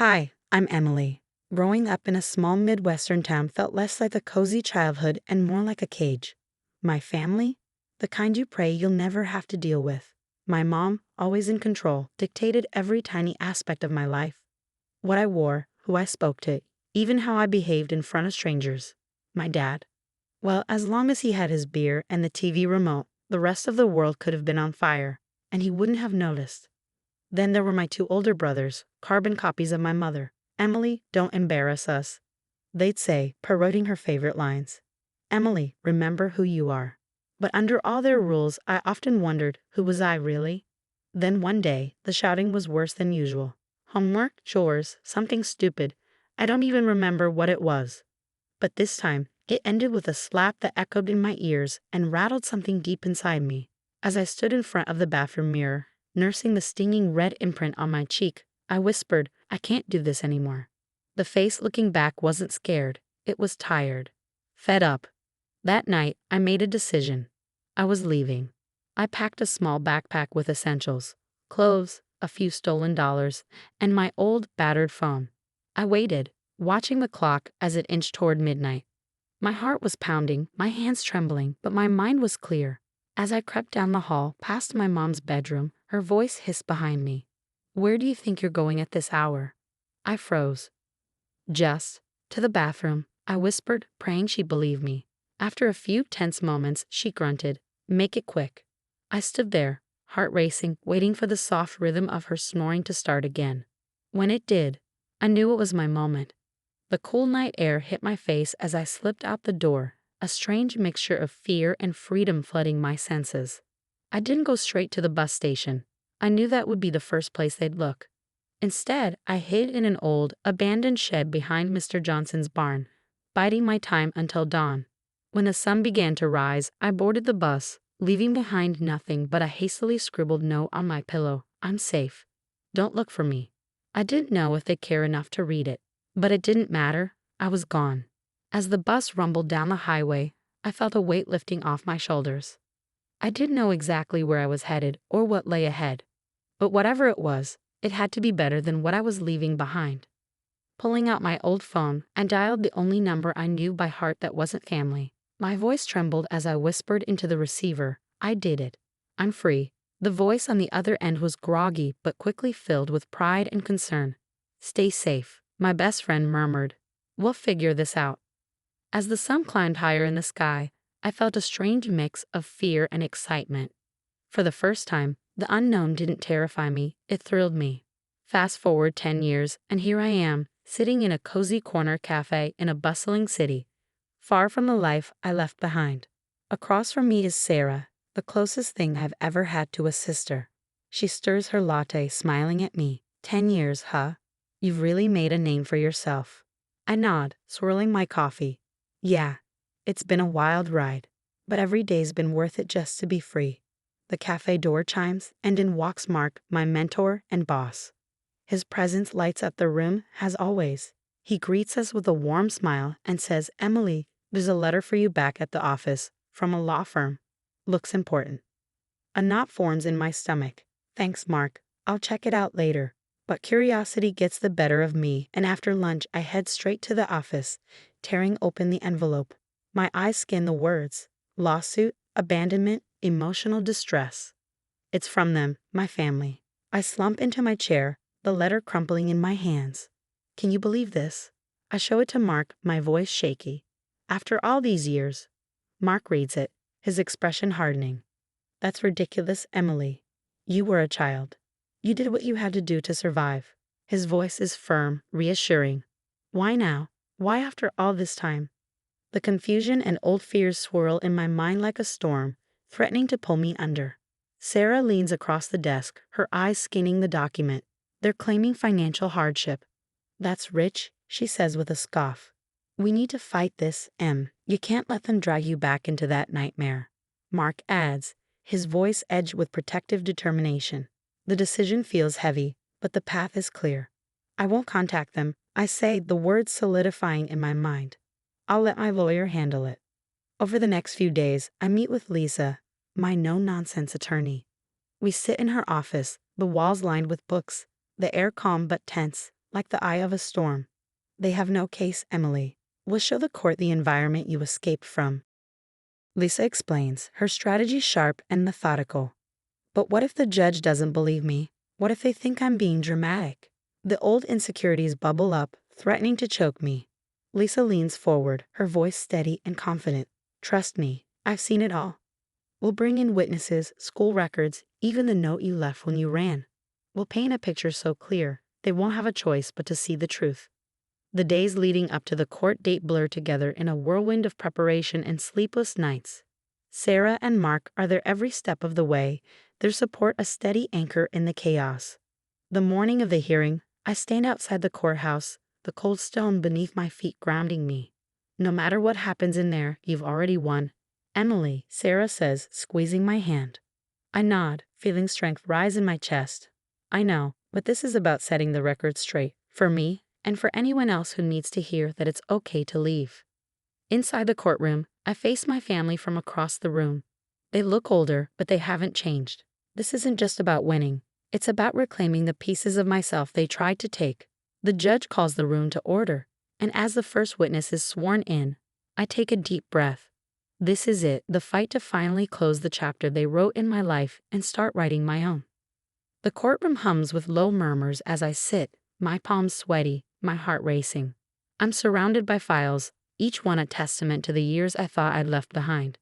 Hi, I'm Emily. Growing up in a small Midwestern town felt less like a cozy childhood and more like a cage. My family? The kind you pray you'll never have to deal with. My mom, always in control, dictated every tiny aspect of my life. What I wore, who I spoke to, even how I behaved in front of strangers. My dad? Well, as long as he had his beer and the TV remote, the rest of the world could have been on fire, and he wouldn't have noticed. Then there were my two older brothers, carbon copies of my mother. Emily, don't embarrass us, they'd say, parroting her favorite lines. Emily, remember who you are. But under all their rules, I often wondered, who was I really? Then one day, the shouting was worse than usual. Homework, chores, something stupid. I don't even remember what it was. But this time, it ended with a slap that echoed in my ears and rattled something deep inside me. As I stood in front of the bathroom mirror, nursing the stinging red imprint on my cheek, I whispered, I can't do this anymore. The face looking back wasn't scared, it was tired. Fed up. That night, I made a decision. I was leaving. I packed a small backpack with essentials, clothes, a few stolen dollars, and my old, battered phone. I waited, watching the clock as it inched toward midnight. My heart was pounding, my hands trembling, but my mind was clear. As I crept down the hall, past my mom's bedroom, her voice hissed behind me. Where do you think you're going at this hour? I froze. Just to the bathroom, I whispered, praying she'd believe me. After a few tense moments, she grunted, make it quick. I stood there, heart racing, waiting for the soft rhythm of her snoring to start again. When it did, I knew it was my moment. The cool night air hit my face as I slipped out the door, a strange mixture of fear and freedom flooding my senses. I didn't go straight to the bus station. I knew that would be the first place they'd look. Instead, I hid in an old, abandoned shed behind Mr. Johnson's barn, biding my time until dawn. When the sun began to rise, I boarded the bus, leaving behind nothing but a hastily scribbled note on my pillow. I'm safe. Don't look for me. I didn't know if they'd care enough to read it. But it didn't matter. I was gone. As the bus rumbled down the highway, I felt a weight lifting off my shoulders. I didn't know exactly where I was headed or what lay ahead. But whatever it was, it had to be better than what I was leaving behind. Pulling out my old phone, I dialed the only number I knew by heart that wasn't family. My voice trembled as I whispered into the receiver, I did it. I'm free. The voice on the other end was groggy but quickly filled with pride and concern. Stay safe, my best friend murmured. We'll figure this out. As the sun climbed higher in the sky, I felt a strange mix of fear and excitement. For the first time, the unknown didn't terrify me, it thrilled me. Fast forward 10 years, and here I am, sitting in a cozy corner cafe in a bustling city, far from the life I left behind. Across from me is Sarah, the closest thing I've ever had to a sister. She stirs her latte, smiling at me. 10 years, huh? You've really made a name for yourself. I nod, swirling my coffee. Yeah, it's been a wild ride, but every day's been worth it just to be free. The cafe door chimes, and in walks Mark, my mentor and boss. His presence lights up the room, as always. He greets us with a warm smile and says, Emily, there's a letter for you back at the office, from a law firm. Looks important. A knot forms in my stomach. Thanks, Mark. I'll check it out later. But curiosity gets the better of me, and after lunch I head straight to the office, tearing open the envelope. My eyes scan the words. Lawsuit, abandonment, emotional distress. It's from them, my family. I slump into my chair, the letter crumpling in my hands. Can you believe this? I show it to Mark, my voice shaky. After all these years. Mark reads it, his expression hardening. That's ridiculous, Emily. You were a child. You did what you had to do to survive. His voice is firm, reassuring. Why now? Why after all this time? The confusion and old fears swirl in my mind like a storm, threatening to pull me under. Sarah leans across the desk, her eyes scanning the document. They're claiming financial hardship. That's rich, she says with a scoff. We need to fight this, Em. You can't let them drag you back into that nightmare. Mark adds, his voice edged with protective determination. The decision feels heavy, but the path is clear. I won't contact them, I say, the words solidifying in my mind. I'll let my lawyer handle it. Over the next few days, I meet with Lisa, my no-nonsense attorney. We sit in her office, the walls lined with books, the air calm but tense, like the eye of a storm. They have no case, Emily. We'll show the court the environment you escaped from. Lisa explains, her strategy sharp and methodical. But what if the judge doesn't believe me? What if they think I'm being dramatic? The old insecurities bubble up, threatening to choke me. Lisa leans forward, her voice steady and confident. Trust me, I've seen it all. We'll bring in witnesses, school records, even the note you left when you ran. We'll paint a picture so clear, they won't have a choice but to see the truth. The days leading up to the court date blur together in a whirlwind of preparation and sleepless nights. Sarah and Mark are there every step of the way, their support a steady anchor in the chaos. The morning of the hearing, I stand outside the courthouse, the cold stone beneath my feet grounding me. No matter what happens in there, you've already won. Emily, Sarah says, squeezing my hand. I nod, feeling strength rise in my chest. I know, but this is about setting the record straight, for me, and for anyone else who needs to hear that it's okay to leave. Inside the courtroom, I face my family from across the room. They look older, but they haven't changed. This isn't just about winning. It's about reclaiming the pieces of myself they tried to take. The judge calls the room to order, and as the first witness is sworn in, I take a deep breath. This is it, the fight to finally close the chapter they wrote in my life and start writing my own. The courtroom hums with low murmurs as I sit, my palms sweaty, my heart racing. I'm surrounded by files, each one a testament to the years I thought I'd left behind.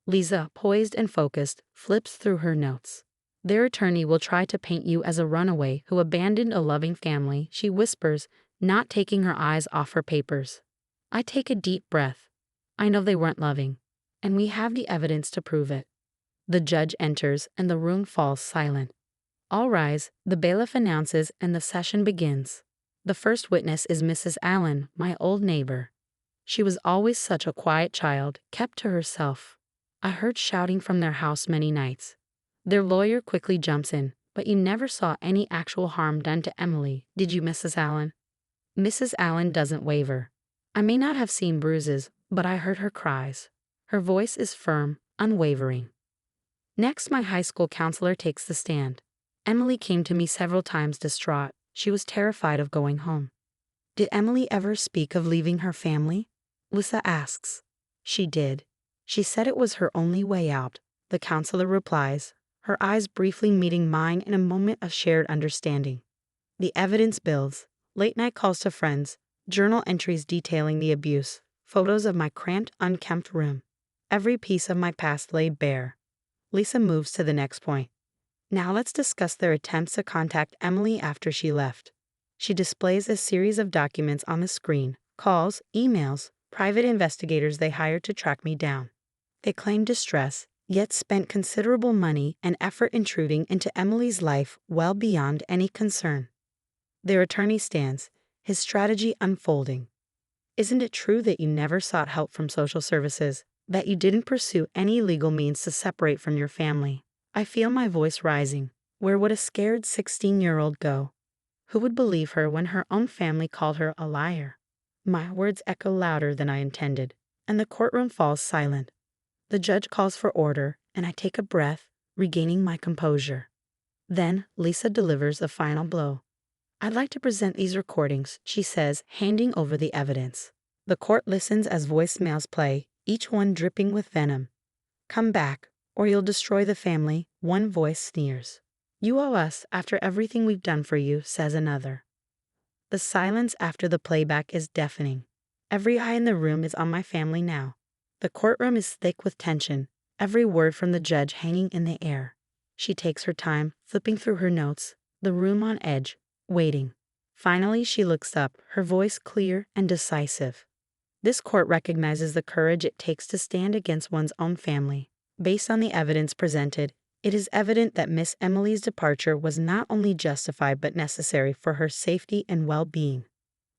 Lisa, poised and focused, flips through her notes. Their attorney will try to paint you as a runaway who abandoned a loving family, she whispers, not taking her eyes off her papers. I take a deep breath. I know they weren't loving, and we have the evidence to prove it. The judge enters, and the room falls silent. All rise, the bailiff announces, and the session begins. The first witness is Mrs. Allen, my old neighbor. She was always such a quiet child, kept to herself. I heard shouting from their house many nights. Their lawyer quickly jumps in, but you never saw any actual harm done to Emily, did you, Mrs. Allen? Mrs. Allen doesn't waver. I may not have seen bruises, but I heard her cries. Her voice is firm, unwavering. Next, my high school counselor takes the stand. Emily came to me several times distraught. She was terrified of going home. Did Emily ever speak of leaving her family? Lisa asks. She did. She said it was her only way out, the counselor replies, her eyes briefly meeting mine in a moment of shared understanding. The evidence builds, late-night calls to friends, journal entries detailing the abuse, photos of my cramped, unkempt room. Every piece of my past laid bare. Lisa moves to the next point. Now let's discuss their attempts to contact Emily after she left. She displays a series of documents on the screen, calls, emails, private investigators they hired to track me down. They claim distress, yet spent considerable money and effort intruding into Emily's life well beyond any concern. Their attorney stands, his strategy unfolding. Isn't it true that you never sought help from social services, that you didn't pursue any legal means to separate from your family? I feel my voice rising. Where would a scared 16-year-old go? Who would believe her when her own family called her a liar? My words echo louder than I intended, and the courtroom falls silent. The judge calls for order, and I take a breath, regaining my composure. Then Lisa delivers a final blow. I'd like to present these recordings, she says, handing over the evidence. The court listens as voicemails play, each one dripping with venom. Come back, or you'll destroy the family, one voice sneers. You owe us after everything we've done for you, says another. The silence after the playback is deafening. Every eye in the room is on my family now. The courtroom is thick with tension, every word from the judge hanging in the air. She takes her time, flipping through her notes, the room on edge, waiting. Finally, she looks up, her voice clear and decisive. This court recognizes the courage it takes to stand against one's own family. Based on the evidence presented, it is evident that Miss Emily's departure was not only justified but necessary for her safety and well-being.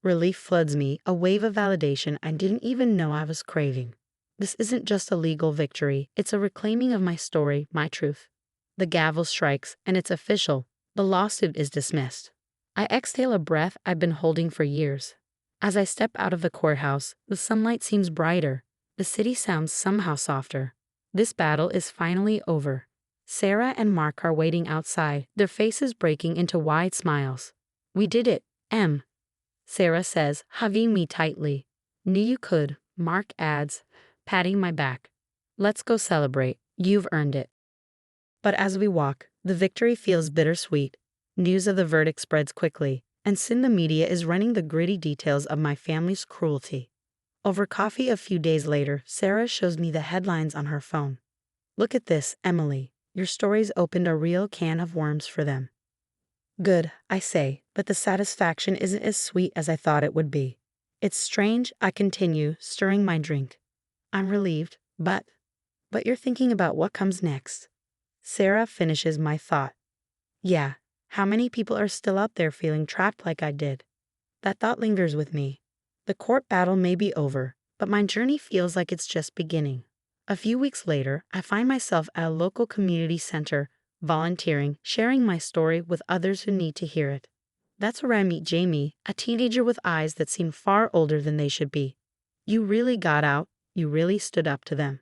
Relief floods me, a wave of validation I didn't even know I was craving. This isn't just a legal victory, it's a reclaiming of my story, my truth. The gavel strikes, and it's official. The lawsuit is dismissed. I exhale a breath I've been holding for years. As I step out of the courthouse, the sunlight seems brighter. The city sounds somehow softer. This battle is finally over. Sarah and Mark are waiting outside, their faces breaking into wide smiles. We did it, Em, Sarah says, hugging me tightly. Knew you could, Mark adds, patting my back. Let's go celebrate. You've earned it. But as we walk, the victory feels bittersweet. News of the verdict spreads quickly, and soon the media is running the gritty details of my family's cruelty. Over coffee a few days later, Sarah shows me the headlines on her phone. Look at this, Emily. Your story's opened a real can of worms for them. Good, I say, but the satisfaction isn't as sweet as I thought it would be. It's strange, I continue, stirring my drink. I'm relieved, but you're thinking about what comes next. Sarah finishes my thought. Yeah, how many people are still out there feeling trapped like I did? That thought lingers with me. The court battle may be over, but my journey feels like it's just beginning. A few weeks later, I find myself at a local community center, volunteering, sharing my story with others who need to hear it. That's where I meet Jamie, a teenager with eyes that seem far older than they should be. You really got out, you really stood up to them.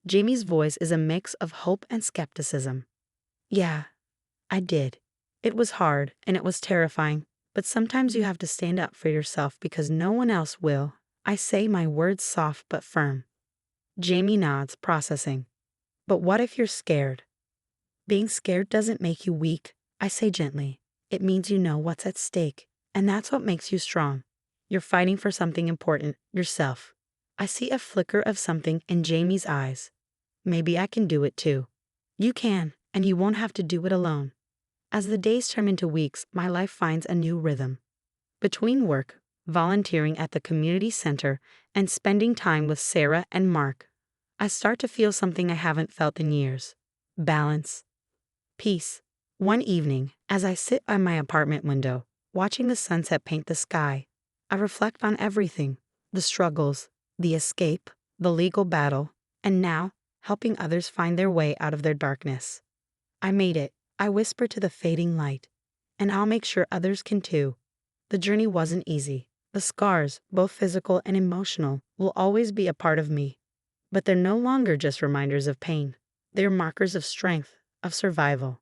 Jamie's voice is a mix of hope and skepticism. Yeah, I did. It was hard and it was terrifying, but sometimes you have to stand up for yourself because no one else will. I say my words soft but firm. Jamie nods, processing. But what if you're scared? Being scared doesn't make you weak, I say gently. It means you know what's at stake, and that's what makes you strong. You're fighting for something important, yourself. I see a flicker of something in Jamie's eyes. Maybe I can do it too. You can, and you won't have to do it alone. As the days turn into weeks, my life finds a new rhythm. Between work, volunteering at the community center, and spending time with Sarah and Mark, I start to feel something I haven't felt in years. Balance. Peace. One evening, as I sit by my apartment window, watching the sunset paint the sky, I reflect on everything. The struggles, the escape, the legal battle, and now, helping others find their way out of their darkness. I made it, I whisper to the fading light, and I'll make sure others can too. The journey wasn't easy. The scars, both physical and emotional, will always be a part of me. But they're no longer just reminders of pain. They're markers of strength, of survival.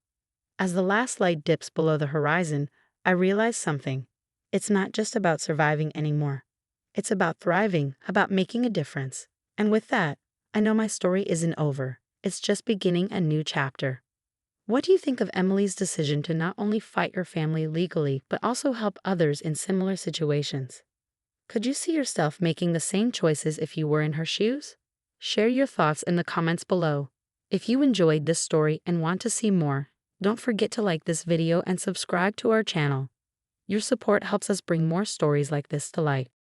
As the last light dips below the horizon, I realize something. It's not just about surviving anymore. It's about thriving, about making a difference. And with that, I know my story isn't over. It's just beginning a new chapter. What do you think of Emily's decision to not only fight her family legally, but also help others in similar situations? Could you see yourself making the same choices if you were in her shoes? Share your thoughts in the comments below. If you enjoyed this story and want to see more, don't forget to like this video and subscribe to our channel. Your support helps us bring more stories like this to light.